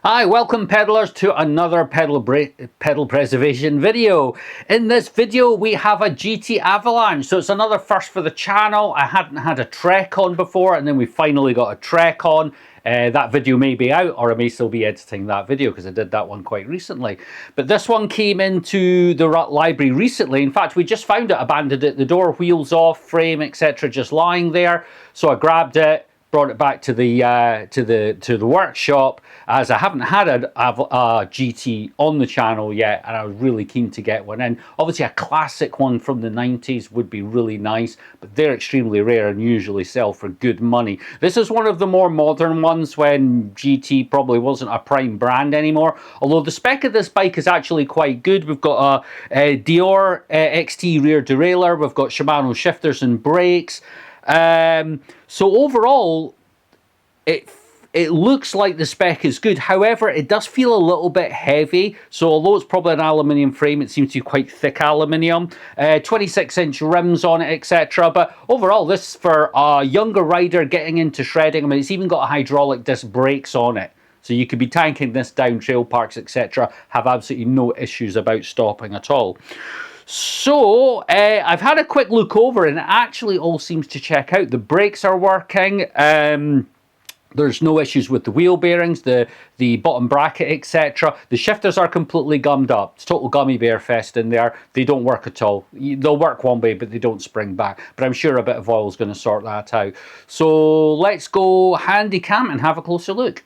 Hi, welcome pedalers to another pedal preservation video. In this video we have a GT Avalanche, so it's another first for the channel. I hadn't had a Trek on before, and then we finally got a Trek on. That video may be out, or I may still be editing that video because I did that one quite recently. But this one came into the library recently. In fact, we just found it abandoned at the door, wheels off, frame, etc., just lying there. So I grabbed it, brought it back to the workshop, as I haven't had a GT on the channel yet, and I was really keen to get one in. Obviously a classic one from the 90s would be really nice, but they're extremely rare and usually sell for good money. This is one of the more modern ones when GT probably wasn't a prime brand anymore, although the spec of this bike is actually quite good. We've got a derailleur XT rear derailleur, we've got Shimano shifters and brakes. So overall, it looks like the spec is good. However, it does feel a little bit heavy. So although it's probably an aluminium frame, it seems to be quite thick aluminium. 26-inch rims on it, etc. But overall, this is for a younger rider getting into shredding. I mean, it's even got hydraulic disc brakes on it. So you could be tanking this down trail parks, etc. Have absolutely no issues about stopping at all. So, I've had a quick look over and it actually all seems to check out. The brakes are working. There's no issues with the wheel bearings, the bottom bracket, etc. The shifters are completely gummed up. It's total gummy bear fest in there. They don't work at all. They'll work one way, but they don't spring back. But I'm sure a bit of oil is going to sort that out. So let's go handy cam and have a closer look.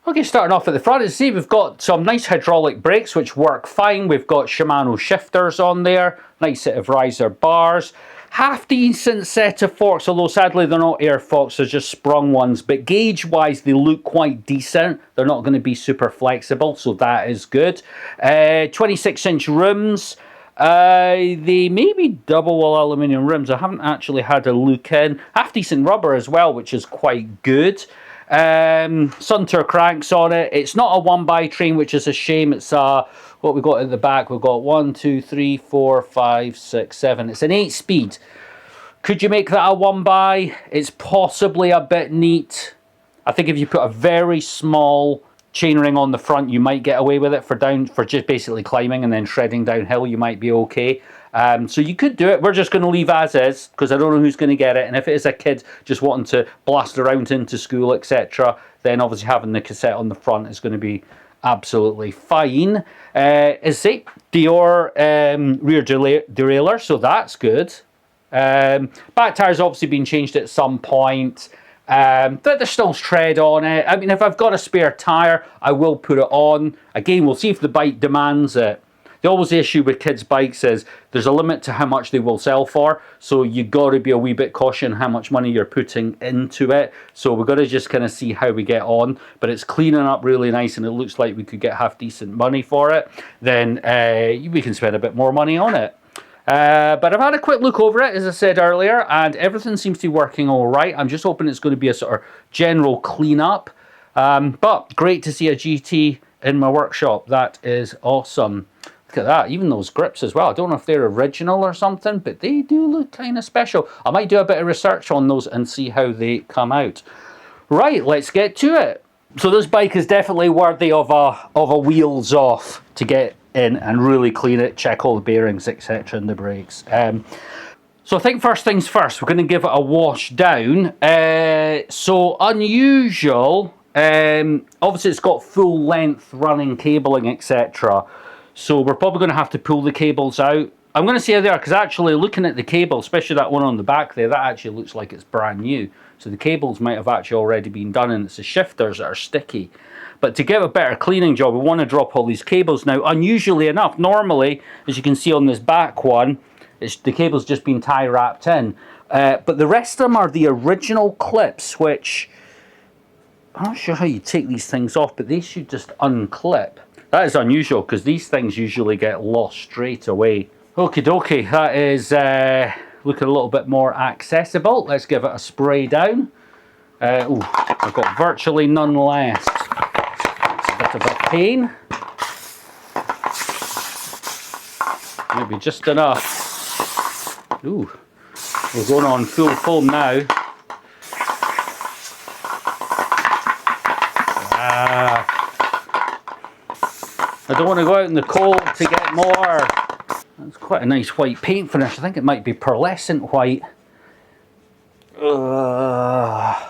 Okay, starting off at the front, as you see, we've got some nice hydraulic brakes which work fine. We've got Shimano shifters on there, nice set of riser bars, half decent set of forks, although sadly they're not air forks, they're just sprung ones, but gauge wise they look quite decent. They're not going to be super flexible, so that is good. 26-inch rims. They may be double wall aluminium rims. I haven't actually had a look in. Half decent rubber as well, which is quite good. Suntour cranks on it. It's not a 1x train, which is a shame. It's what we got at the back. We've got 1, 2, 3, 4, 5, 6, 7. It's an 8-speed. Could you make that a 1x? It's possibly a bit neat. I think if you put a very small chainring on the front, you might get away with it for just basically climbing and then shredding downhill. You might be okay. So you could do it. We're just going to leave as is because I don't know who's going to get it, and if it is a kid just wanting to blast around into school, etc., then obviously having the cassette on the front is going to be absolutely fine. Is it Dior rear derailleur, so that's good. Back tire's obviously been changed at some point. There's still tread on it. I mean, if I've got a spare tire, I will put it on. Again, we'll see if the bike demands it. The always issue with kids' bikes is there's a limit to how much they will sell for, so you got to be a wee bit cautious how much money you're putting into it. So we've got to just kind of see how we get on, but it's cleaning up really nice and it looks like we could get half decent money for it. Then we can spend a bit more money on it. But I've had a quick look over it, as I said earlier, and everything seems to be working all right. I'm just hoping it's going to be a sort of general clean-up. But great to see a GT in my workshop. That is awesome. Look at that, even those grips as well. I don't know if they're original or something, but they do look kind of special. I might do a bit of research on those and see how they come out. Right, let's get to it. So this bike is definitely worthy of a wheels off to get in and really clean it, check all the bearings, etc., and the brakes. So I think first things first, we're going to give it a wash down. So unusual, obviously it's got full length running cabling, etc., so we're probably going to have to pull the cables out. I'm going to see how they are, because actually looking at the cable, especially that one on the back there, that actually looks like it's brand new. So the cables might have actually already been done, and it's the shifters that are sticky. But to get a better cleaning job, we want to drop all these cables. Now, unusually enough, normally, as you can see on this back one, the cable's just been tie wrapped in. But the rest of them are the original clips, which I'm not sure how you take these things off, but they should just unclip. That is unusual because these things usually get lost straight away. Okie dokie, that is looking a little bit more accessible. Let's give it a spray down. Ooh, I've got virtually none left. It's a bit of a pain. Maybe just enough. Ooh, we're going on full foam now. I don't want to go out in the cold to get more. That's quite a nice white paint finish. I think it might be pearlescent white. Yeah,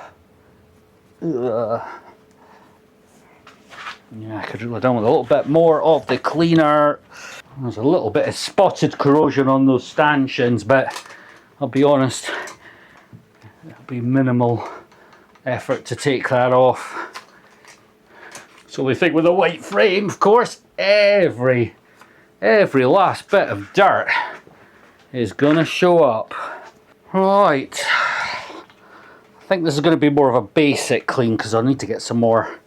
I could drill it down with a little bit more of the cleaner. There's a little bit of spotted corrosion on those stanchions, but I'll be honest, it'll be minimal effort to take that off. So we think with a white frame, of course, every last bit of dirt is gonna show up. Right, I think this is going to be more of a basic clean because I'll need to get some more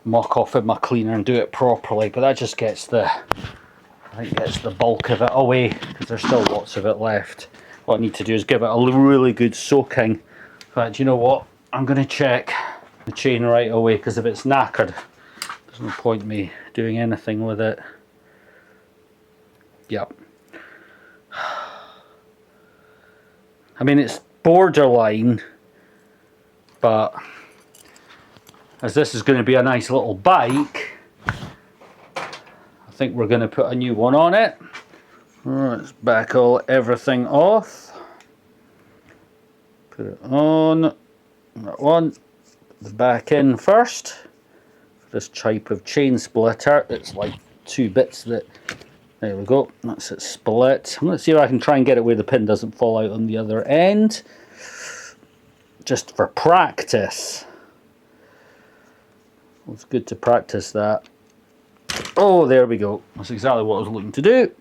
muck off in my cleaner and do it properly, but that just gets the, I think gets the bulk of it away because there's still lots of it left. What I need to do is give it a really good soaking. In fact, you know what, I'm going to check the chain right away, because if it's knackered there's no point me doing anything with it. Yep. I mean, it's borderline, but as this is going to be a nice little bike, I think we're going to put a new one on it. Let's back everything off. Put it on. That one. The back in first. This type of chain splitter. It's like two bits that. There we go. That's it split. I'm going to see if I can try and get it where the pin doesn't fall out on the other end. Just for practice. It's good to practice that. Oh, there we go. That's exactly what I was looking to do.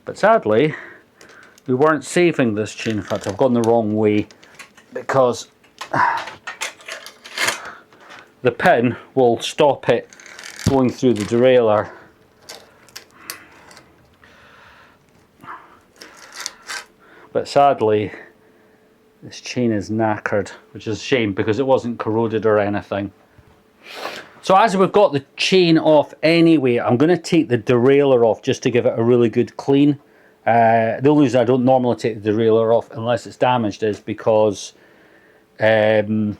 But sadly, we weren't saving this chain. In fact, I've gone the wrong way, because the pin will stop it going through the derailleur. But sadly, this chain is knackered, which is a shame because it wasn't corroded or anything. So as we've got the chain off anyway, I'm going to take the derailleur off just to give it a really good clean. The only reason I don't normally take the derailleur off unless it's damaged is because you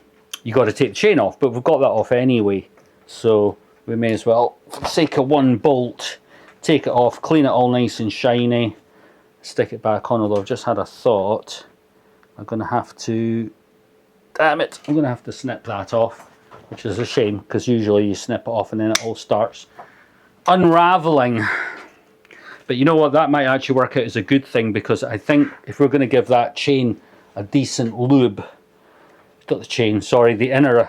got to take the chain off, but we've got that off anyway. So we may as well, for the sake of one bolt, take it off, clean it all nice and shiny, stick it back on. Although I've just had a thought, I'm going to have to, damn it, I'm going to have to snip that off. Which is a shame, because usually you snip it off and then it all starts unraveling. But you know what, that might actually work out as a good thing, because I think if we're going to give that chain a decent lube, not the chain, sorry, the inner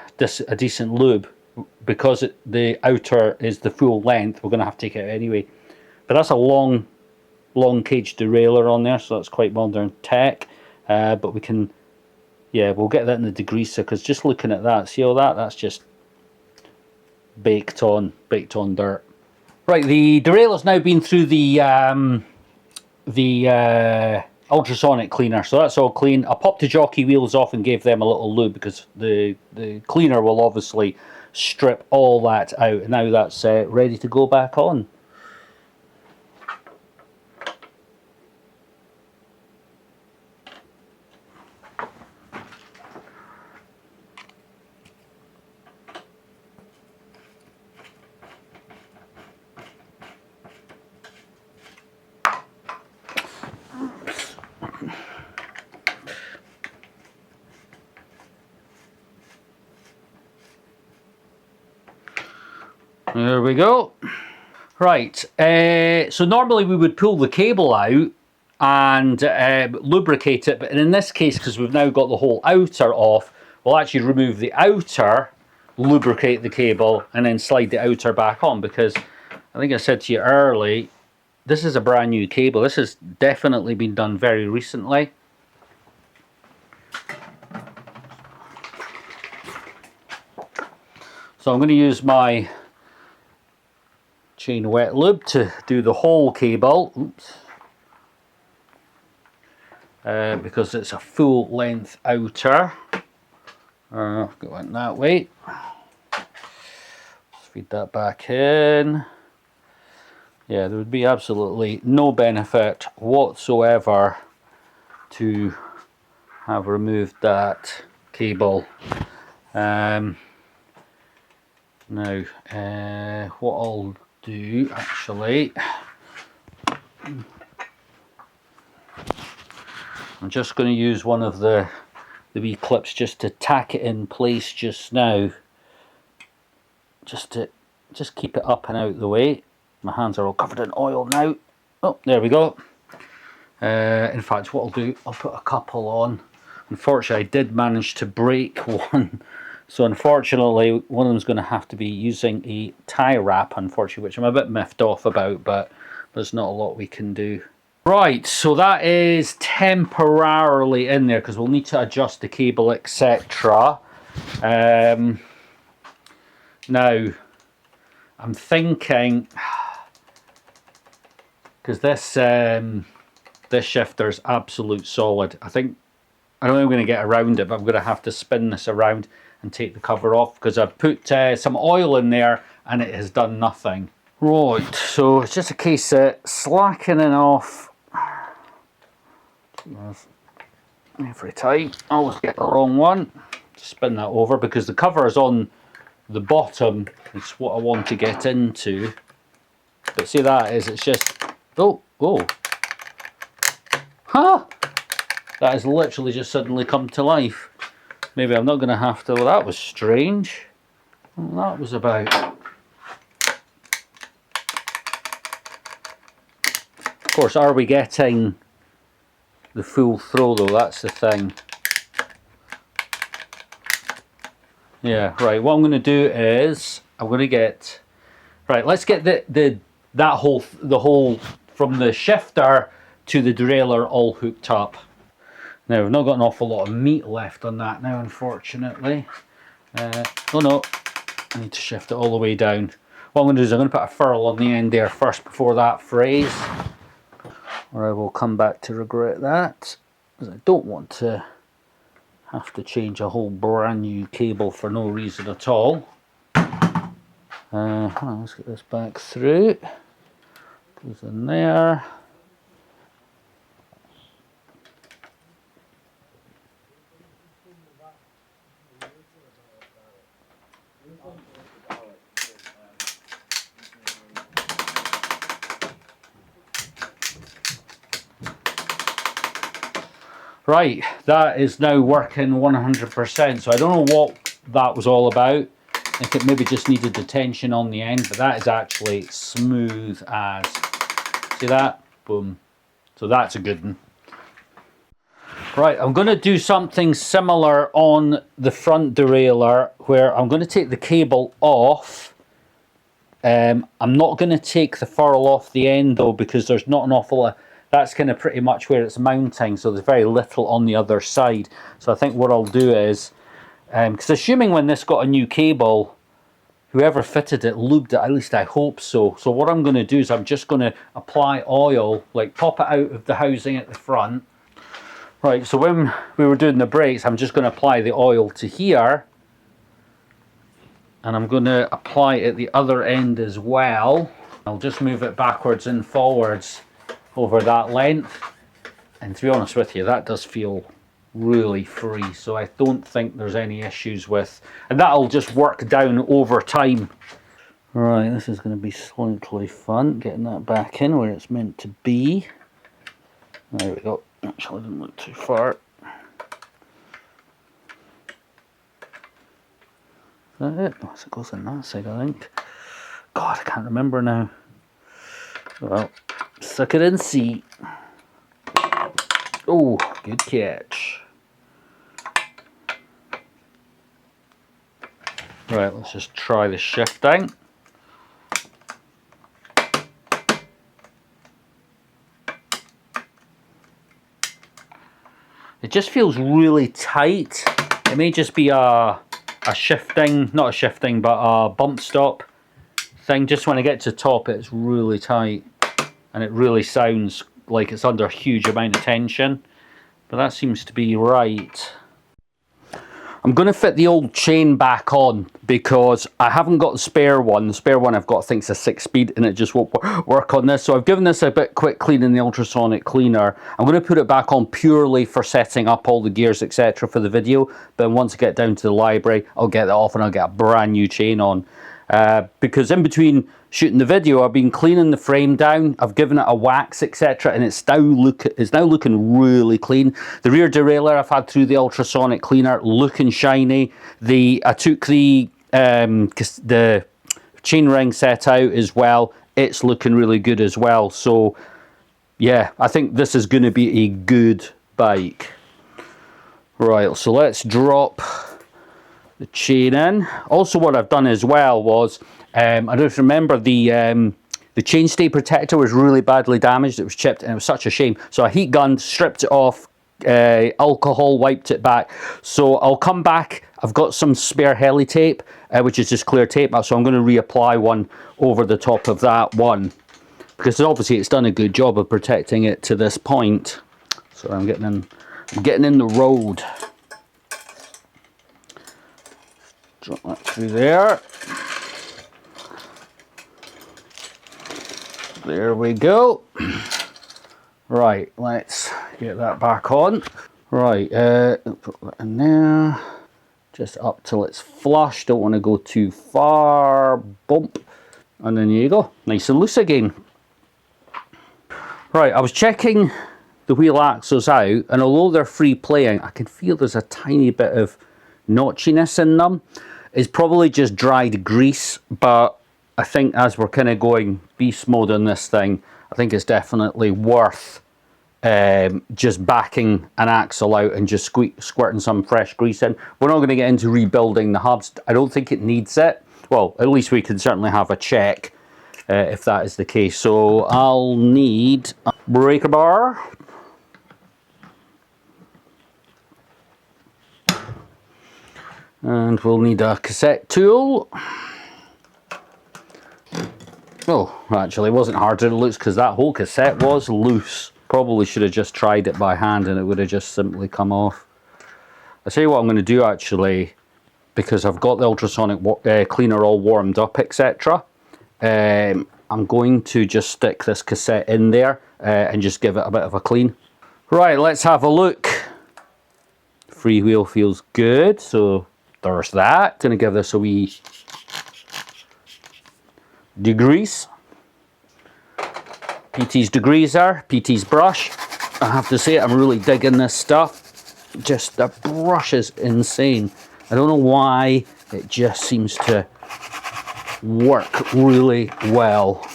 a decent lube, because the outer is the full length, we're going to have to take it out anyway. But that's a long cage derailleur on there, so that's quite modern tech. But we can, yeah, we'll get that in the degreaser, because just looking at that, see all that? That's just baked on dirt. Right, the derailleur's now been through the ultrasonic cleaner, so that's all clean. I popped the jockey wheels off and gave them a little lube, because the cleaner will obviously strip all that out, and now that's ready to go back on. There we go. Right, so normally we would pull the cable out and lubricate it, but in this case, because we've now got the whole outer off, we'll actually remove the outer, lubricate the cable, and then slide the outer back on, because I think I said to you earlier, this is a brand new cable. This has definitely been done very recently. So I'm going to use my chain wet lube to do the whole cable. Oops. Because it's a full length outer. Going that way. Let's feed that back in. Yeah, there would be absolutely no benefit whatsoever to have removed that cable. Now, what I'll do actually, I'm just going to use one of the wee clips just to tack it in place just now, just keep it up and out of the way. My hands are all covered in oil now. Oh, there we go. In fact, what I'll do, I'll put a couple on. Unfortunately, I did manage to break one, so unfortunately one of them is going to have to be using a tie wrap, unfortunately, which I'm a bit miffed off about, but there's not a lot we can do. Right, so that is temporarily in there because we'll need to adjust the cable, etc. Now, I'm thinking, because this shifter is absolute solid. I don't know how I'm going to get around it, but I'm going to have to spin this around and take the cover off because I've put some oil in there and it has done nothing. Right, so it's just a case of slackening off every time. I always get the wrong one. Spin that over because the cover is on the bottom. It's what I want to get into. But see, it's just, oh, huh? That has literally just suddenly come to life. Maybe I'm not going to have to, well, that was strange. Well, that was about. Of course, are we getting the full throw though? That's the thing. Yeah, right. What I'm going to do is I'm going to get, right. Let's get the whole from the shifter to the derailleur all hooked up. Now we've not got an awful lot of meat left on that now, unfortunately. Oh no, I need to shift it all the way down. What I'm going to do is I'm going to put a furl on the end there first before that frays, or I will come back to regret that, because I don't want to have to change a whole brand new cable for no reason at all. Let's get this back through. Goes in there. Right, that is now working 100%. So I don't know what that was all about. I think it maybe just needed the tension on the end, but that is actually smooth as. See that? Boom. So that's a good one. Right, I'm going to do something similar on the front derailleur where I'm going to take the cable off. I'm not going to take the furl off the end though, because there's not an awful lot. That's kind of pretty much where it's mounting, so there's very little on the other side. So I think what I'll do is, because assuming when this got a new cable, whoever fitted it lubed it, at least I hope so. So what I'm going to do is I'm just going to apply oil, like pop it out of the housing at the front. Right, so when we were doing the brakes, I'm just going to apply the oil to here. And I'm going to apply it at the other end as well. I'll just move it backwards and forwards over that length, and to be honest with you, that does feel really free, so I don't think there's any issues with, and that'll just work down over time. Right, this is going to be slightly fun, getting that back in where it's meant to be. There we go. Actually, I didn't look too far. Is that it? Oh, it goes on that side, I think. God, I can't remember now. Well, suck it and see. Oh, good catch. Right, let's just try the shifting. It just feels really tight. It may just be a shifting, not a shifting, but a bump stop thing. Just when I get to the top, it's really tight. And it really sounds like it's under a huge amount of tension. But that seems to be right. I'm going to fit the old chain back on because I haven't got the spare one. The spare one I've got, I think, is a 6-speed, and it just won't work on this. So I've given this a bit quick clean in the ultrasonic cleaner. I'm going to put it back on purely for setting up all the gears, etc. for the video. But once I get down to the library, I'll get that off and I'll get a brand new chain on. because in between shooting the video, I've been cleaning the frame down, I've given it a wax, etc., and it's now looking really clean. The rear derailleur I've had through the ultrasonic cleaner, looking shiny. I took the chain ring set out as well, it's looking really good as well. So yeah, I think this is going to be a good bike. Right, so let's drop the chain in. Also, what I've done as well was, I don't know if you remember, the chainstay protector was really badly damaged. It was chipped and it was such a shame. So I heat gunned, stripped it off, alcohol wiped it back. So I'll come back. I've got some spare heli tape, which is just clear tape. So I'm going to reapply one over the top of that one, because obviously it's done a good job of protecting it to this point. So I'm getting in the road. Drop that through there. There we go. Right, let's get that back on. Right, put that in there. Just up till it's flush. Don't want to go too far. Bump. And then there you go. Nice and loose again. Right, I was checking the wheel axles out, and although they're free playing, I can feel there's a tiny bit of notchiness in them. It's probably just dried grease, but I think as we're kind of going beast mode on this thing, I think it's definitely worth just backing an axle out and just squirting some fresh grease in. We're not going to get into rebuilding the hubs. I don't think it needs it. Well, at least we can certainly have a check if that is the case. So I'll need a breaker bar. And we'll need a cassette tool. Oh, actually it wasn't harder than it looks, because that whole cassette was loose. Probably should have just tried it by hand and it would have just simply come off. I'll tell you what I'm going to do actually, because I've got the ultrasonic cleaner all warmed up, etc. I'm going to just stick this cassette in there and just give it a bit of a clean. Right, let's have a look. Freewheel feels good, so there's that. Gonna give this a wee degrease. PT's degreaser, PT's brush. I have to say, I'm really digging this stuff. Just the brush is insane. I don't know why, it just seems to work really well.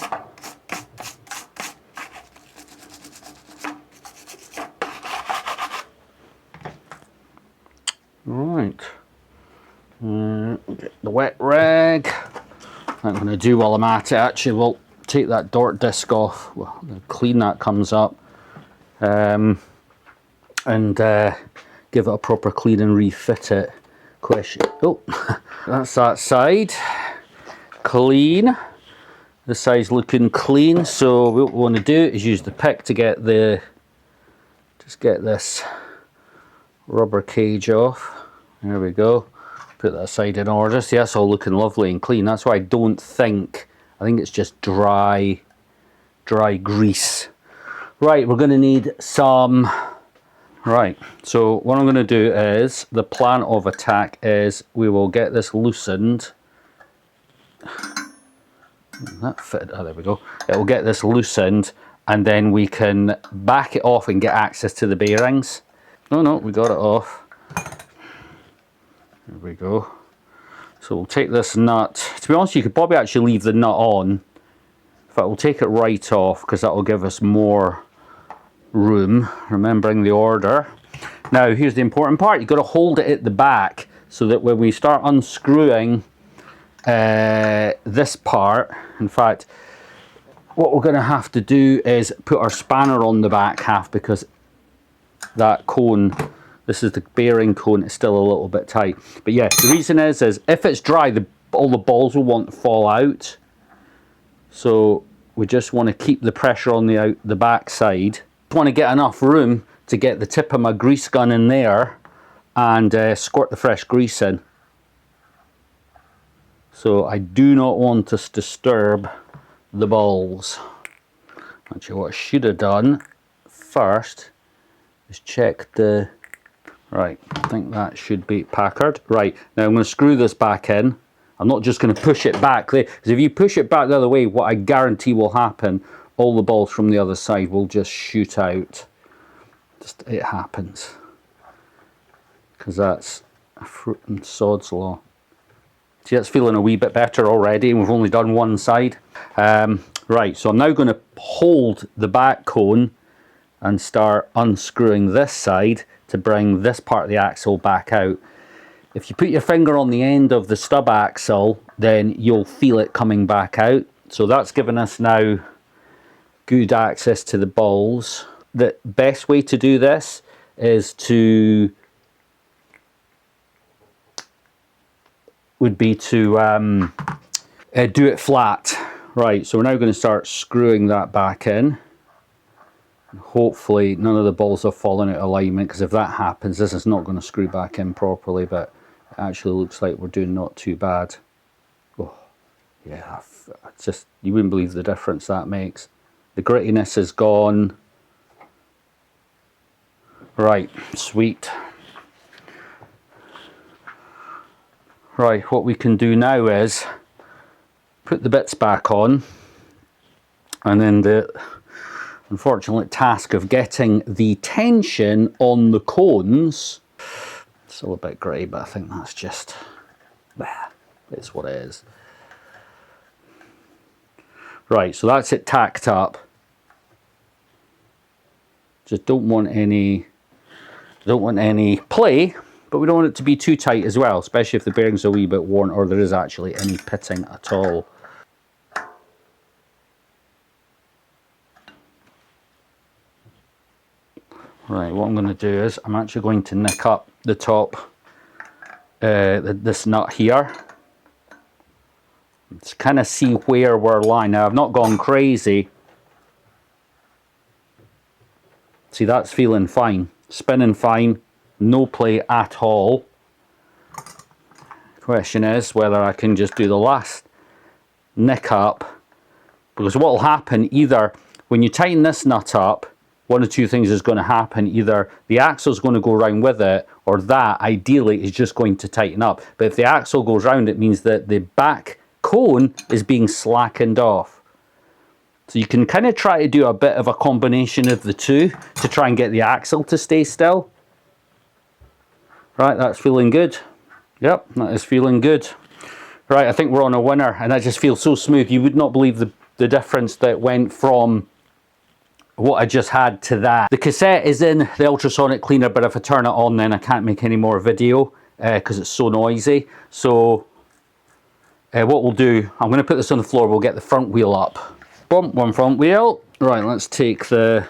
Right. Get the wet rag. I'm going to do while I'm at it, actually, we'll take that dort disc off, well, clean that comes up, and give it a proper clean and refit it. Question. Oh, that's that side. Clean. This side's looking clean, so what we want to do is use the pick to get just get this rubber cage off. There we go. Put that side in order. See, that's all looking lovely and clean. That's why I think it's just dry grease. Right, we're going to need some. Right, so what I'm going to do is, the plan of attack is we will get this loosened. That fitted. Oh, there we go. It will get this loosened, and then we can back it off and get access to the bearings. No, we got it off. There we go. So we'll take this nut. To be honest, you could probably actually leave the nut on. In fact, we'll take it right off, because that will give us more room, remembering the order. Now, here's the important part. You've got to hold it at the back, so that when we start unscrewing this part, in fact, what we're going to have to do is put our spanner on the back half, because that cone, this is the bearing cone, it's still a little bit tight. But yeah, the reason is if it's dry, all the balls will want to fall out. So we just want to keep the pressure on the back side. Want to get enough room to get the tip of my grease gun in there and squirt the fresh grease in. So I do not want us to disturb the balls. Actually, what I should have done first is check the... Right, I think that should be Packard. Right, now I'm going to screw this back in. I'm not just going to push it back there, because if you push it back the other way, what I guarantee will happen, all the balls from the other side will just shoot out. Just, it happens. Because that's a fruit and sod's law. See, it's feeling a wee bit better already, and we've only done one side. Right, so I'm now going to hold the back cone and start unscrewing this side to bring this part of the axle back out. If you put your finger on the end of the stub axle, then you'll feel it coming back out. So that's given us now good access to the balls. The best way to do this is to do it flat. Right, so we're now going to start screwing that back in. And hopefully none of the balls have fallen out of alignment, because if that happens, this is not going to screw back in properly, but it actually looks like we're doing not too bad. Oh, yeah, it's just, you wouldn't believe the difference that makes. The grittiness is gone. Right, sweet. Right, what we can do now is put the bits back on, and then the unfortunate task of getting the tension on the cones. It's still a bit grey, but I think that's just, it's what it is. Right, so that's it tacked up. Just don't want any play, but we don't want it to be too tight as well, especially if the bearing's a wee bit worn or there is actually any pitting at all. Right, what I'm going to do is I'm actually going to nick up the top, this nut here. Let's kind of see where we're lying. Now, I've not gone crazy. See, that's feeling fine. Spinning fine. No play at all. Question is whether I can just do the last nick up. Because what will happen, either when you tighten this nut up, one of two things is going to happen. Either the axle is going to go round with it, or that ideally is just going to tighten up. But if the axle goes round, it means that the back cone is being slackened off. So you can kind of try to do a bit of a combination of the two to try and get the axle to stay still. Right, that's feeling good. Yep, that is feeling good. Right, I think we're on a winner, and that just feels so smooth. You would not believe the difference that went from what I just had to that. The cassette is in the ultrasonic cleaner, but if I turn it on, then I can't make any more video because it's so noisy. So what we'll do, I'm going to put this on the floor, we'll get the front wheel up. Boom, one front wheel. Right, let's take the...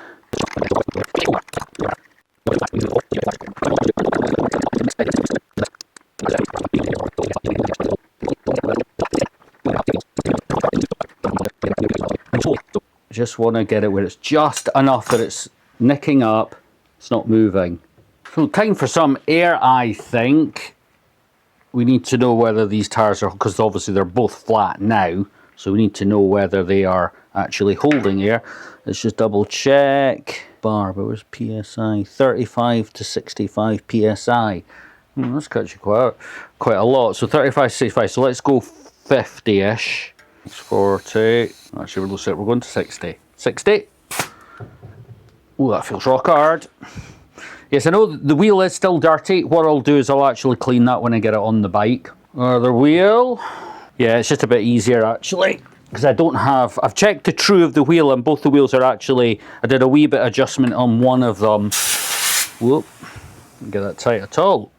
Just want to get it where it's just enough that it's nicking up, it's not moving. So time for some air, I think. We need to know whether these tires are, because obviously they're both flat now, so we need to know whether they are actually holding air. Let's just double check. Bar, but where's PSI? 35 to 65 PSI. That's actually quite a lot. So 35 to 65, so let's go 50-ish. 40. Actually, we're going to 60. 60. Oh, that feels rock hard. Yes, I know the wheel is still dirty. What I'll do is I'll actually clean that when I get it on the bike. Other wheel. Yeah, it's just a bit easier actually, because I don't have... I've checked the true of the wheel, and both the wheels are actually... I did a wee bit adjustment on one of them. Whoop. Didn't get that tight at all.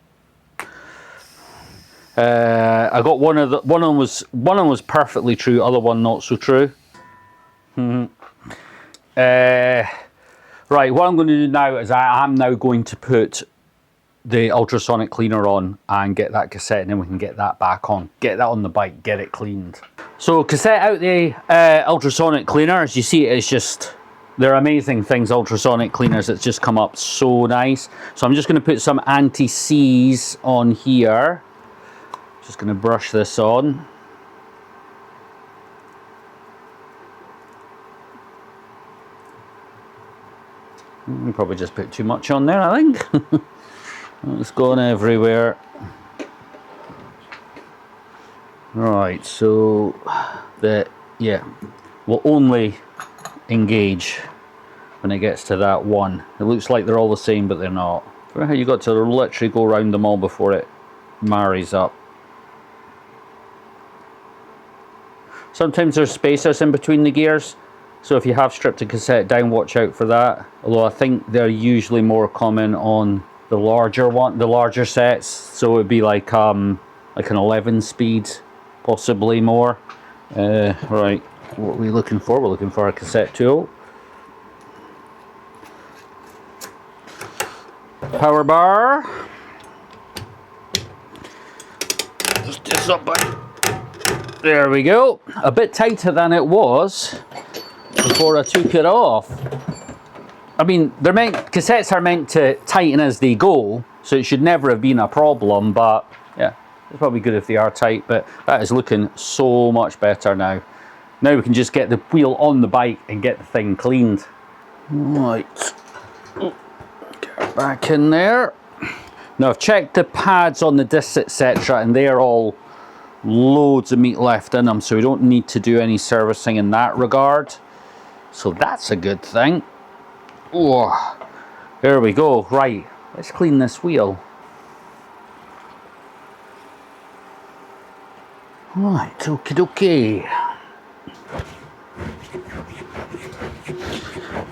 I got one of them was perfectly true, other one not so true. Right, what I'm going to do now is I am now going to put the ultrasonic cleaner on and get that cassette, and then we can get that back on, get that on the bike, get it cleaned. So cassette out the ultrasonic cleaner. As you see, it's just, they're amazing things, ultrasonic cleaners. It's just come up so nice. So I'm just going to put some anti-seize on here. Just going to brush this on. Probably just put too much on there, I think. It's going everywhere. Right, so will only engage when it gets to that one. It looks like they're all the same, but they're not. I don't know how you got to literally go around them all before it marries up. Sometimes there's spacers in between the gears, so if you have stripped a cassette down, watch out for that. Although I think they're usually more common on the larger sets, so it would be like an 11 speed, possibly more. Right, what are we looking for? We're looking for a cassette tool. Power bar. Just this up, buddy. There we go. A bit tighter than it was before I took it off. I mean, cassettes are meant to tighten as they go, so it should never have been a problem, but yeah, it's probably good if they are tight, but that is looking so much better now. Now we can just get the wheel on the bike and get the thing cleaned. Right. Get it back in there. Now I've checked the pads on the discs, etc., and they are all loads of meat left in them, so we don't need to do any servicing in that regard. So that's a good thing. Oh, there we go. Right, let's clean this wheel. Right, okie dokie.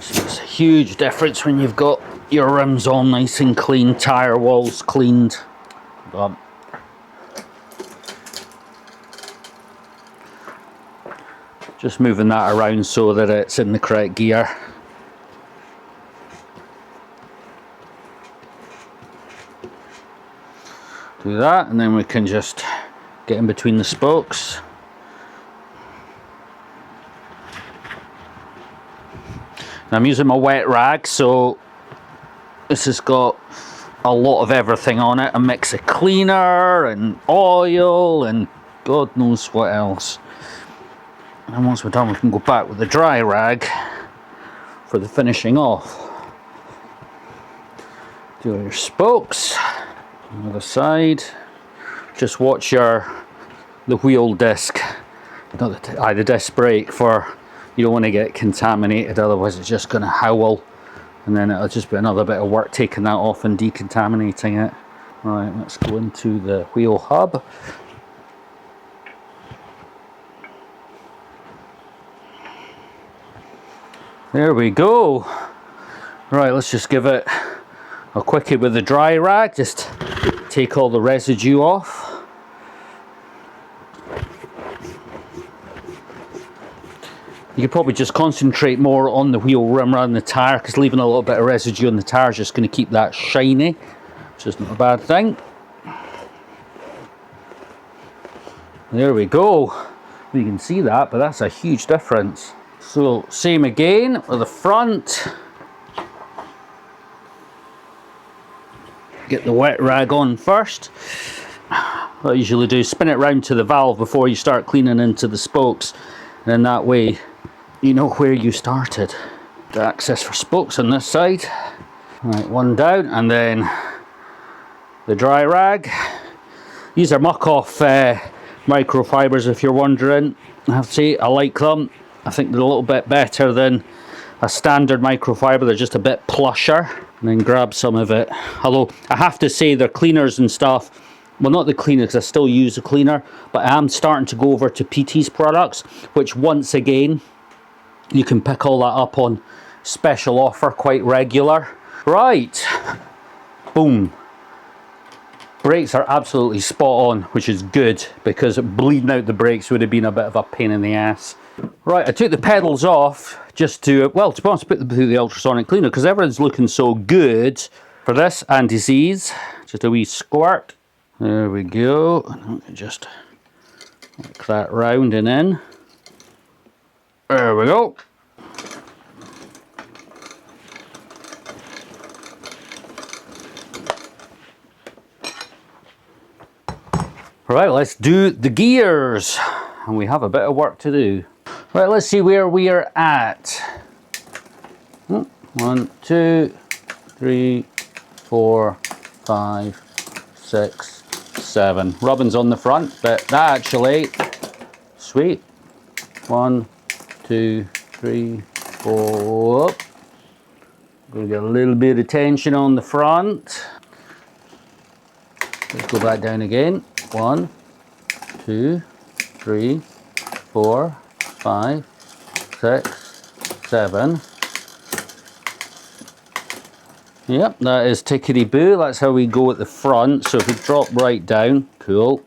So it's a huge difference when you've got your rims all nice and clean, tyre walls cleaned. Just moving that around so that it's in the correct gear. Do that, and then we can just get in between the spokes. Now I'm using my wet rag, so this has got a lot of everything on it. A mix of cleaner and oil and God knows what else. And once we're done, we can go back with the dry rag for the finishing off. Do your spokes on the other side. Just watch the wheel disc, not the disc brake, for you don't want to get contaminated, otherwise it's just going to howl, and then it'll just be another bit of work taking that off and decontaminating it. Right, let's go into the wheel hub. There we go. Right, let's just give it a quickie with the dry rag, just take all the residue off. You could probably just concentrate more on the wheel rim rather than the tyre, because leaving a little bit of residue on the tyre is just going to keep that shiny, which isn't a bad thing. There we go. You can see that, but that's a huge difference. So same again with the front. Get the wet rag on first. What I usually do is spin it round to the valve before you start cleaning into the spokes, and then that way you know where you started. The access for spokes on this side. Right, one down, and then the dry rag. These are muck off microfibers, if you're wondering. I have to say, I like them. I think they're a little bit better than a standard microfiber. They're just a bit plusher. And then grab some of it. Although I have to say, their cleaners and stuff, well, not the cleaner because I still use a cleaner, but I am starting to go over to PT's products, which once again you can pick all that up on special offer quite regular. Right, boom. Brakes are absolutely spot on, which is good, because bleeding out the brakes would have been a bit of a pain in the ass. Right, I took the pedals off just to, well, to be honest, put them through the ultrasonic cleaner, because everything's looking so good. For this, anti-seize, just a wee squirt. There we go. And just like that round and in. There we go. Right, let's do the gears. And we have a bit of work to do. Right, let's see where we are at. 1, 2, 3, 4, 5, 6, 7. Rubbing's on the front, but that actually, sweet. 1, 2, 3, 4. Gonna get a little bit of tension on the front. Let's go back down again. 1, 2, 3, 4, 5, 6, 7. Yep, that is tickety-boo. That's how we go at the front. So if we drop right down, cool.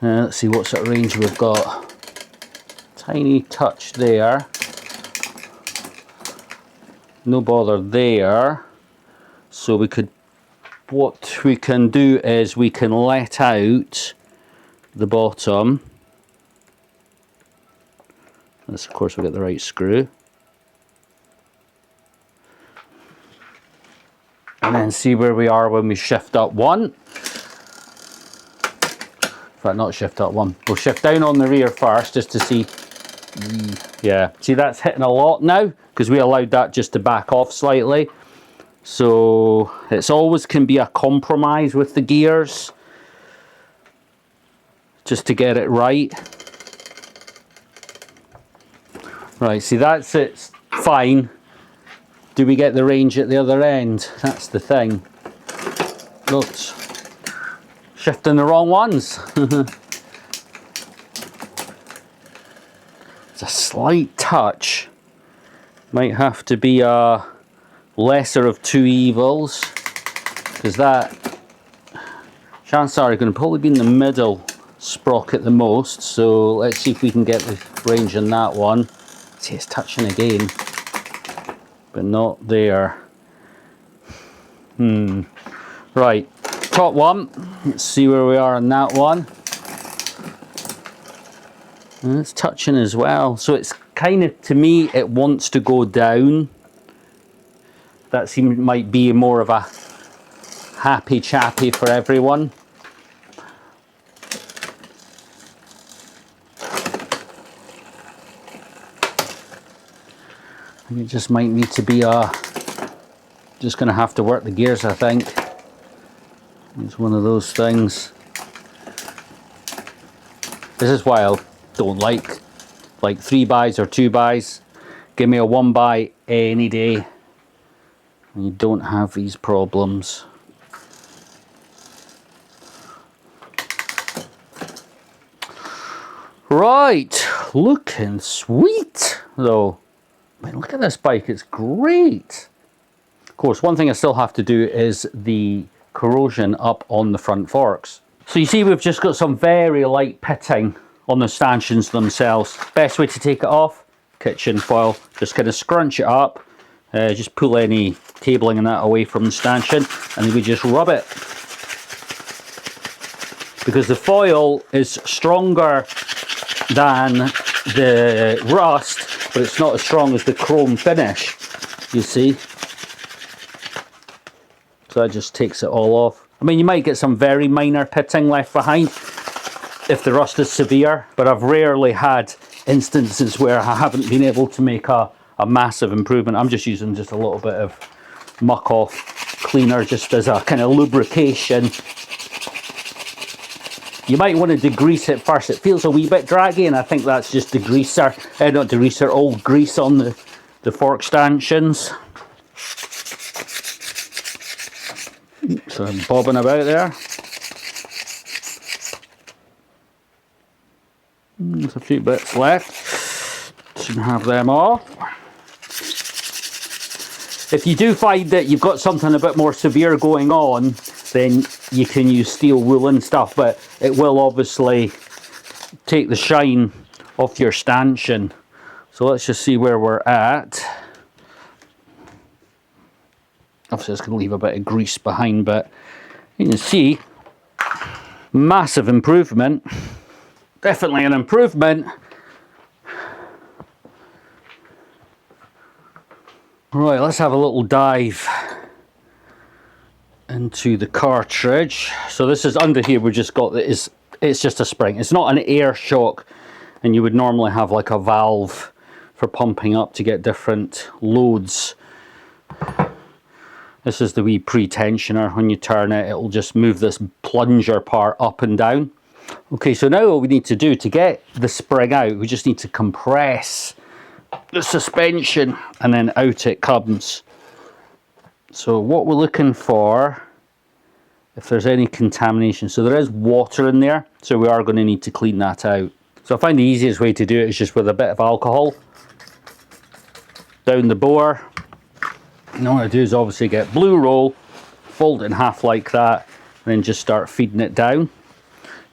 Let's see what sort of range we've got. Tiny touch there. No bother there. So we could, what we can do is we can let out the bottom. This, of course, we'll get the right screw. And then see where we are when we shift up 1. In fact, not shift up 1. We'll shift down on the rear first just to see. Yeah, see that's hitting a lot now because we allowed that just to back off slightly. So it's always can be a compromise with the gears just to get it right. Right, see that's it's fine. Do we get the range at the other end? That's the thing. Oops. Shifting the wrong ones. It's a slight touch. Might have to be a lesser of two evils. Because that, chances are going to probably be in the middle sprocket the most. So let's see if we can get the range on that one. See, it's touching again. But not there. Right, top one. Let's see where we are on that one. And it's touching as well. So it's kind of, to me, it wants to go down. That seems might be more of a happy chappy for everyone. It just might need to be just going to have to work the gears, I think. It's one of those things. This is why I don't like 3x or 2x. Give me a 1x any day and you don't have these problems. Right, looking sweet though. I mean, look at this bike, it's great. Of course, one thing I still have to do is the corrosion up on the front forks. So you see we've just got some very light pitting on the stanchions themselves. Best way to take it off, kitchen foil. Just kind of scrunch it up, just pull any cabling and that away from the stanchion, and then we just rub it. Because the foil is stronger than the rust, but it's not as strong as the chrome finish, you see. So that just takes it all off. I mean, you might get some very minor pitting left behind if the rust is severe, but I've rarely had instances where I haven't been able to make a massive improvement. I'm just using just a little bit of muck off cleaner just as a kind of lubrication. You might want to degrease it first. It feels a wee bit draggy, and I think that's just degreaser, not degreaser, old grease on the fork stanchions. So I'm bobbing about there. There's a few bits left. Shouldn't have them all. If you do find that you've got something a bit more severe going on, then you can use steel wool and stuff, but it will obviously take the shine off your stanchion. So let's just see where we're at. Obviously it's going to leave a bit of grease behind, but you can see massive improvement. Definitely an improvement. Right, let's have a little dive into the cartridge. So this is under here, we just got it's just a spring. It's not an air shock, and you would normally have like a valve for pumping up to get different loads. This is the wee pre-tensioner. When you turn it, it'll just move this plunger part up and down. Okay, so now what we need to do to get the spring out, we just need to compress the suspension and then out it comes. So what we're looking for, if there's any contamination, so there is water in there, so we are going to need to clean that out. So I find the easiest way to do it is just with a bit of alcohol down the bore. And what I do is obviously get blue roll, fold it in half like that, and then just start feeding it down.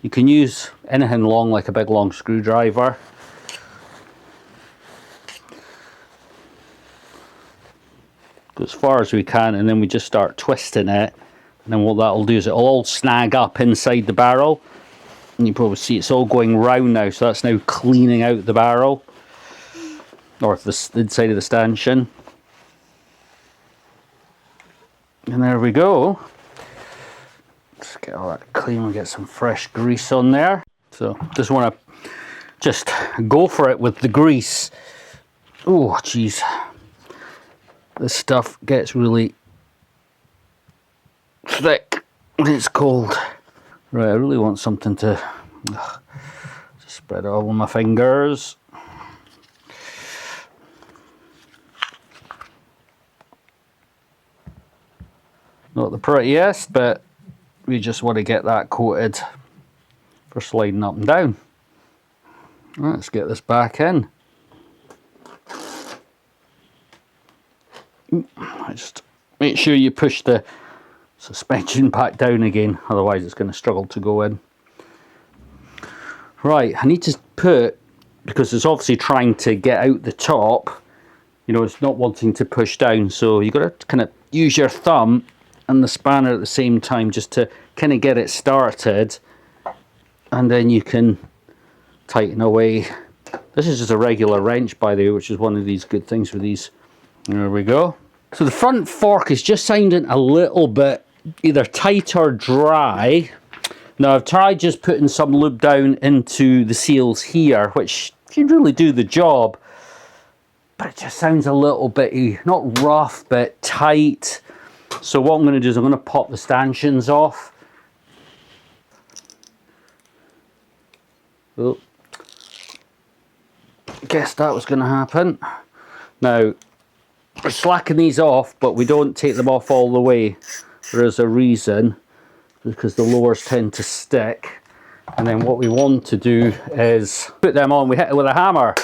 You can use anything long, like a big long screwdriver. Go as far as we can, and then we just start twisting it. And then what that'll do is it'll all snag up inside the barrel. And you probably see it's all going round now, so that's now cleaning out the barrel. Or the inside of the stanchion. And there we go. Let's get all that clean and get some fresh grease on there. So just want to just go for it with the grease. Oh geez, this stuff gets really thick when it's cold. Right, I really want something to just spread it all on my fingers. Not the prettiest, but we just want to get that coated for sliding up and down. Let's get this back in. Just make sure you push the suspension back down again, otherwise it's going to struggle to go in. Right, I need to put, because it's obviously trying to get out the top, you know, it's not wanting to push down, so you've got to kind of use your thumb and the spanner at the same time just to kind of get it started, and then you can tighten away. This is just a regular wrench, by the way, which is one of these good things with these. There we go. So the front fork is just sounding a little bit either tight or dry. Now I've tried just putting some lube down into the seals here, which should really do the job, but it just sounds a little bit, not rough, but tight. So what I'm going to do is I'm going to pop the stanchions off. Oh, guess that was going to happen. Now, we're slacking these off, but we don't take them off all the way. There is a reason, because the lowers tend to stick. And then what we want to do is put them on. We hit it with a hammer,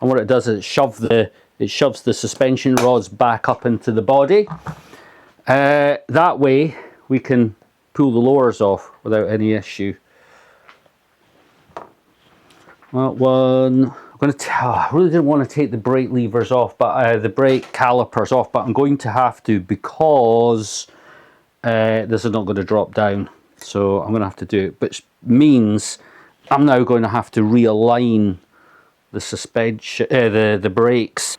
and what it does is it shoves the suspension rods back up into the body. That way we can pull the lowers off without any issue. Well, one, I'm going to I really didn't want to take the brake levers off, but the brake calipers off, but I'm going to have to, because this is not going to drop down. So I'm going to have to do it, which means I'm now going to have to realign the suspension, the brakes,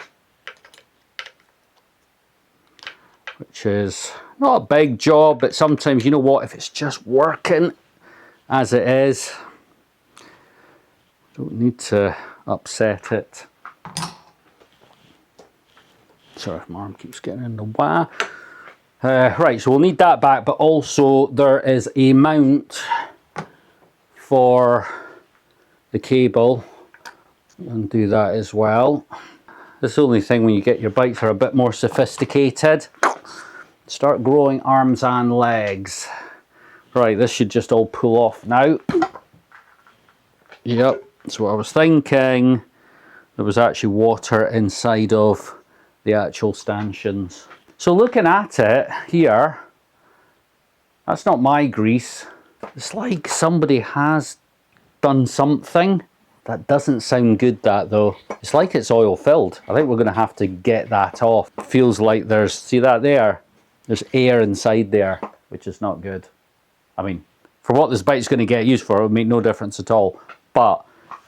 which is not a big job, but sometimes, you know what, if it's just working as it is, don't need to upset it. Sorry, my arm keeps getting in the way. Right, so we'll need that back, but also there is a mount for the cable. Undo that as well. This is the only thing when you get your bikes are a bit more sophisticated. Start growing arms and legs. Right, this should just all pull off now. Yep, that's what I was thinking. There was actually water inside of the actual stanchions. So looking at it here, that's not my grease. It's like somebody has done something. That doesn't sound good, that though. It's like it's oil filled. I think we're gonna have to get that off. It feels like there's, see that there? There's air inside there, which is not good. I mean, for what this bike's gonna get used for, it would make no difference at all. But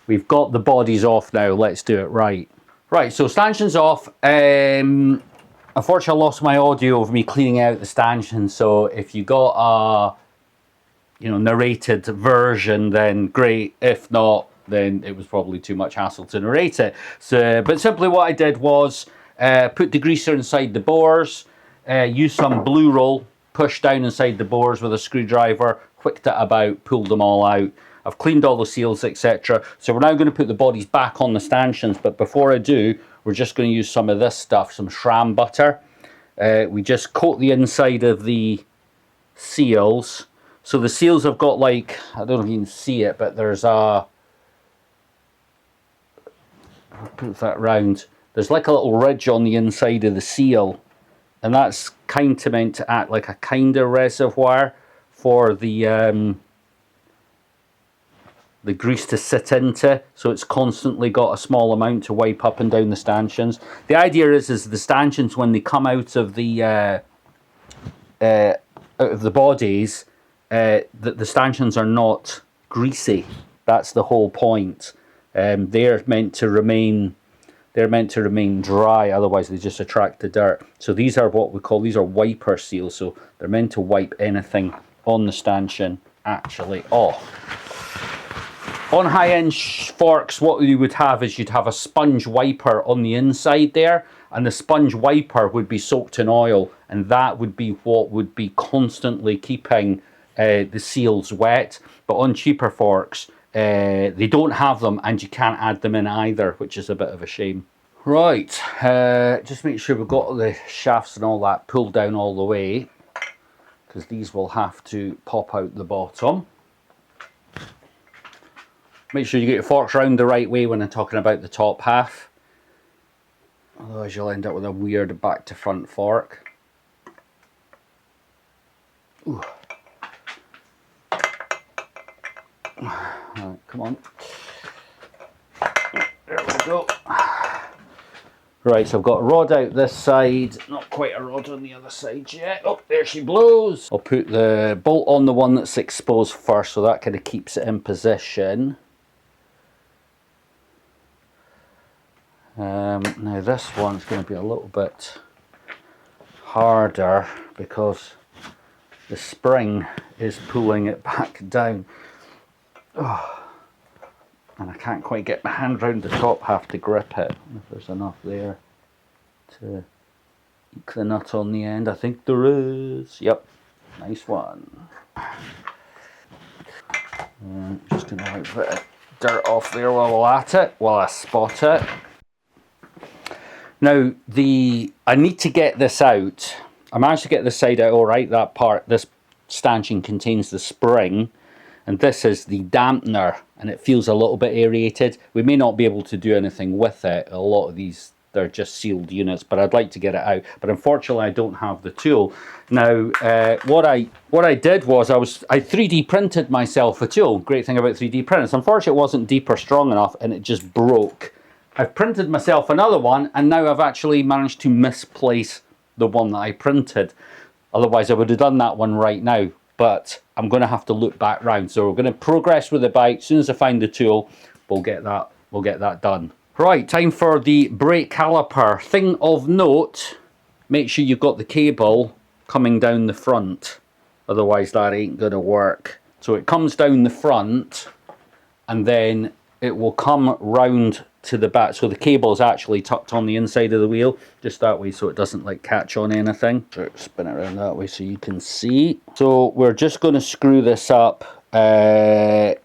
we've got the bodies off now, let's do it right. Right, so stanchions off. Unfortunately, I lost my audio of me cleaning out the stanchion, so if you got a narrated version, then great. If not, then it was probably too much hassle to narrate it. So, but simply what I did was put degreaser inside the bores, used some blue roll, pushed down inside the bores with a screwdriver, whicked it about, pulled them all out. I've cleaned all the seals, etc. So we're now going to put the bodies back on the stanchions, but before I do, we're just going to use some of this stuff, some shram butter. We just coat the inside of the seals. So the seals have got, like, I don't know if you can see it, but there's a, I'll put that round, there's like a little ridge on the inside of the seal, and that's kind of meant to act like a kind of reservoir for the grease to sit into, so it's constantly got a small amount to wipe up and down the stanchions. The idea is the stanchions, when they come out of the bodies, the stanchions are not greasy. That's the whole point. They're meant to remain dry, otherwise they just attract the dirt. So these are what we call, these are wiper seals, so they're meant to wipe anything on the stanchion actually off. On high-end forks, what you would have is you'd have a sponge wiper on the inside there, and the sponge wiper would be soaked in oil, and that would be what would be constantly keeping the seals wet. But on cheaper forks, they don't have them, and you can't add them in either, which is a bit of a shame. Right, just make sure we've got the shafts and all that pulled down all the way, because these will have to pop out the bottom. Make sure you get your forks round the right way when I'm talking about the top half. Otherwise you'll end up with a weird back to front fork. Ooh. Right, come on. There we go. Right, so I've got a rod out this side, not quite a rod on the other side yet. Oh, there she blows. I'll put the bolt on the one that's exposed first, so that kind of keeps it in position. Now this one's going to be a little bit harder because the spring is pulling it back down. Oh, and I can't quite get my hand round the top half to grip it. If there's enough there to eke the nut on the end. I think there is. Yep, nice one. Just going to wipe a bit of dirt off there while we're at it, while I spot it. Now, I need to get this out. I managed to get this side out all right, that part. This stanchion contains the spring, and this is the dampener, and it feels a little bit aerated. We may not be able to do anything with it. A lot of these, they're just sealed units, but I'd like to get it out. But unfortunately, I don't have the tool. Now, what I did was I 3D printed myself a tool. Great thing about 3D printers. Unfortunately, it wasn't deep or strong enough, and it just broke. I've printed myself another one, and now I've actually managed to misplace the one that I printed. Otherwise, I would have done that one right now, but I'm going to have to look back round. So we're going to progress with the bike. As soon as I find the tool, we'll get that done. Right, time for the brake caliper. Thing of note, make sure you've got the cable coming down the front. Otherwise, that ain't going to work. So it comes down the front, and then it will come round to the back, so the cable is actually tucked on the inside of the wheel, just that way, so it doesn't like catch on anything. So spin it around that way so you can see. So we're just going to screw this up, nick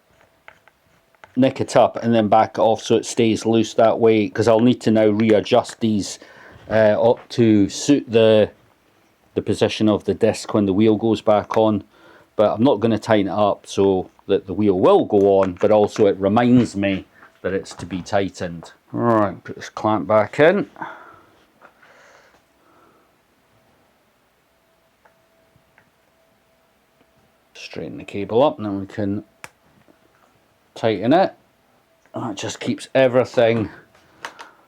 it up, and then back it off so it stays loose that way, because I'll need to now readjust these up to suit the position of the disc when the wheel goes back on. But I'm not going to tighten it up so that the wheel will go on, but also it reminds me that it's to be tightened. Alright, put this clamp back in. Straighten the cable up, and then we can tighten it. And it just keeps everything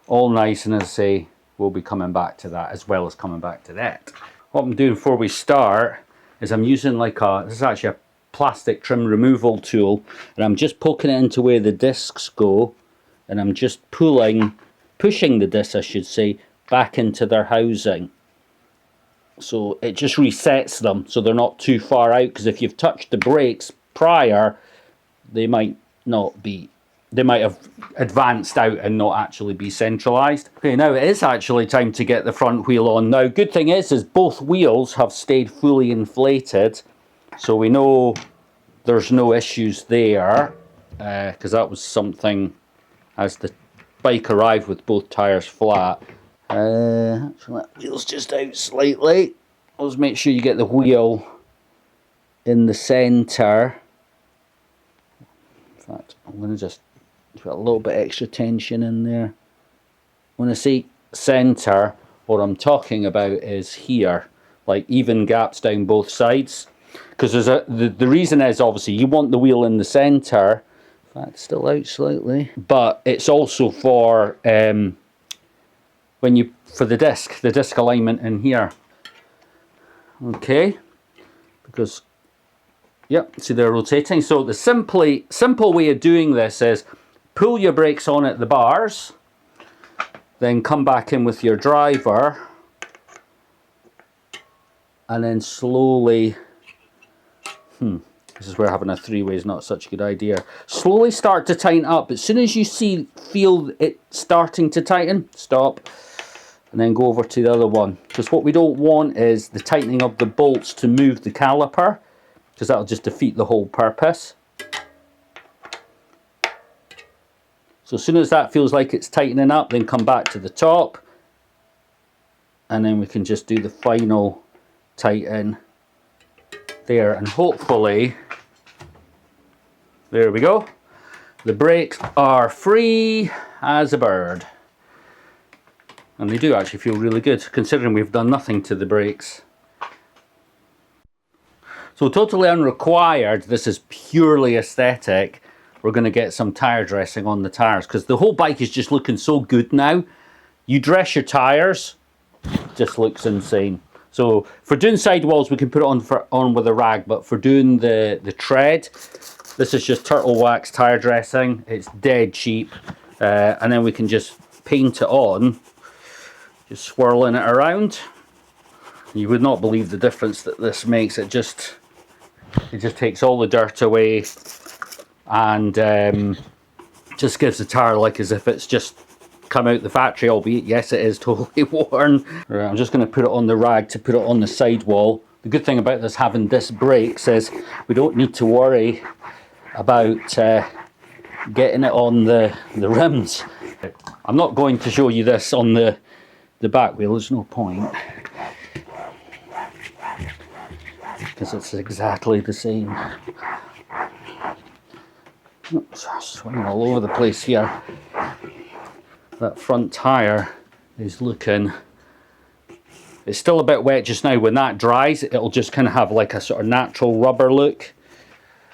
all nice, and as I say, we'll be coming back to that as well as coming back to that. What I'm doing before we start is I'm using this is actually a plastic trim removal tool, and I'm just poking it into where the discs go, and I'm just pushing the discs, I should say, back into their housing. So it just resets them so they're not too far out, because if you've touched the brakes prior, they might not be they might have advanced out and not actually be centralized. Okay, now it is actually time to get the front wheel on. Now, good thing is both wheels have stayed fully inflated, so we know there's no issues there, because that was something as the bike arrived with both tires flat. Actually, that wheel's just out slightly. Let's make sure you get the wheel in the center. In fact, I'm going to just put a little bit extra tension in there. When I say center, what I'm talking about is here, like even gaps down both sides. Because the reason is obviously you want the wheel in the center. In fact, still out slightly, but it's also for for the disc alignment in here. Okay, because yep, see they're rotating. So the simple way of doing this is pull your brakes on at the bars, then come back in with your driver, and then slowly, this is where having a three-way is not such a good idea. Slowly start to tighten up. As soon as you feel it starting to tighten, stop, and then go over to the other one. Because what we don't want is the tightening of the bolts to move the caliper, because that'll just defeat the whole purpose. So as soon as that feels like it's tightening up, then come back to the top, and then we can just do the final tighten there, and hopefully, there we go. The brakes are free as a bird. And they do actually feel really good, considering we've done nothing to the brakes. So totally unrequired, this is purely aesthetic. We're going to get some tire dressing on the tires, because the whole bike is just looking so good now. You dress your tires, just looks insane. So for doing sidewalls, we can put it on with a rag, but for doing the tread, this is just turtle wax tire dressing. It's dead cheap, and then we can just paint it on, just swirling it around. You would not believe the difference that this makes. It just takes all the dirt away, and just gives the tire like as if it's just come out the factory, albeit yes it is totally worn. Right, I'm just going to put it on the rag to put it on the sidewall. The good thing about this having disc brakes is we don't need to worry about getting it on the rims. I'm not going to show you this on the back wheel, there's no point, because it's exactly the same. Oops, swinging all over the place here. That front tire is looking, it's still a bit wet just now. When that dries, it'll just kind of have like a sort of natural rubber look.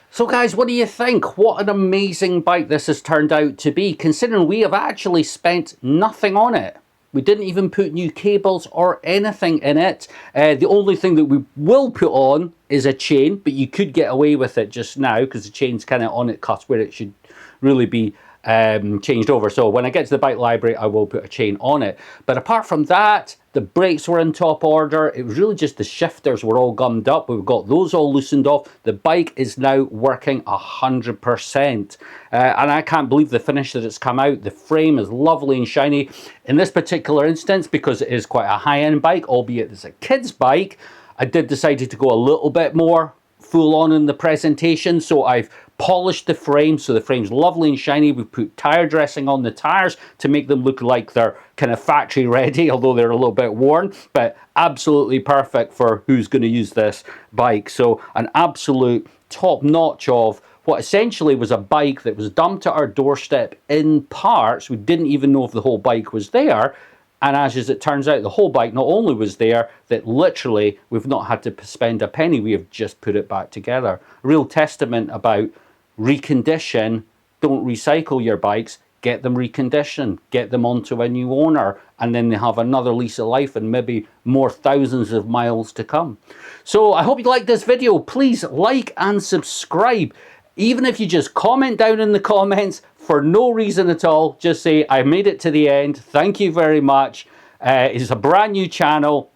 So guys, what do you think? What an amazing bike this has turned out to be, considering we have actually spent nothing on it. We didn't even put new cables or anything in it. The only thing that we will put on is a chain, but you could get away with it just now because the chain's kind of on it cusp where it should really be changed over. So when I get to the bike library, I will put a chain on it. But apart from that, the brakes were in top order. It was really just the shifters were all gummed up. We've got those all loosened off. The bike is now working 100%. And I can't believe the finish that it's come out. The frame is lovely and shiny. In this particular instance, because it is quite a high-end bike, albeit it's a kid's bike, I did decide to go a little bit more full on in the presentation. So I've polished the frame, so the frame's lovely and shiny. We've put tire dressing on the tires to make them look like they're kind of factory ready, although they're a little bit worn, but absolutely perfect for who's going to use this bike. So an absolute top notch of what essentially was a bike that was dumped at our doorstep in parts. We didn't even know if the whole bike was there. And as it turns out, the whole bike not only was there, that literally we've not had to spend a penny. We have just put it back together. A real testament about recondition. Don't recycle your bikes. Get them reconditioned. Get them onto a new owner. And then they have another lease of life and maybe more thousands of miles to come. So I hope you liked this video. Please like and subscribe. Even if you just comment down in the comments for no reason at all, just say, I made it to the end. Thank you very much. It's a brand new channel.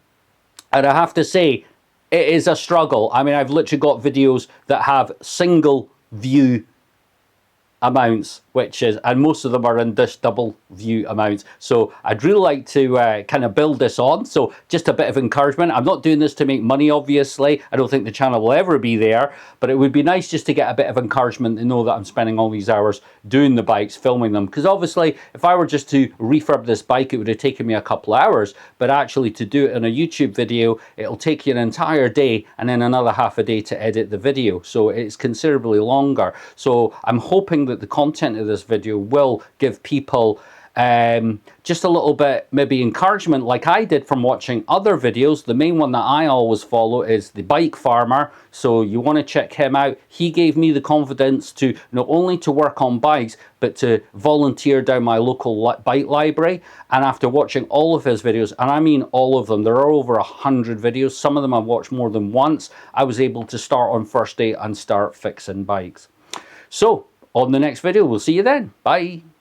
And I have to say, it is a struggle. I mean, I've literally got videos that have single view amounts which is, and most of them are in this double view amounts. So I'd really like to kind of build this on. So just a bit of encouragement. I'm not doing this to make money, obviously. I don't think the channel will ever be there, but it would be nice just to get a bit of encouragement to know that I'm spending all these hours doing the bikes, filming them. Because obviously, if I were just to refurb this bike, it would have taken me a couple of hours, but actually to do it in a YouTube video, it'll take you an entire day and then another half a day to edit the video. So it's considerably longer. So I'm hoping that the content of this video will give people just a little bit maybe encouragement, like I did from watching other videos. The main one that I always follow is the Bike Farmer, so you want to check him out. He gave me the confidence to not only to work on bikes, but to volunteer down my local bike library. And after watching all of his videos, and I mean all of them, there are over 100 videos, some of them I've watched more than once, I was able to start on first day and start fixing bikes. So on the next video, we'll see you then. Bye.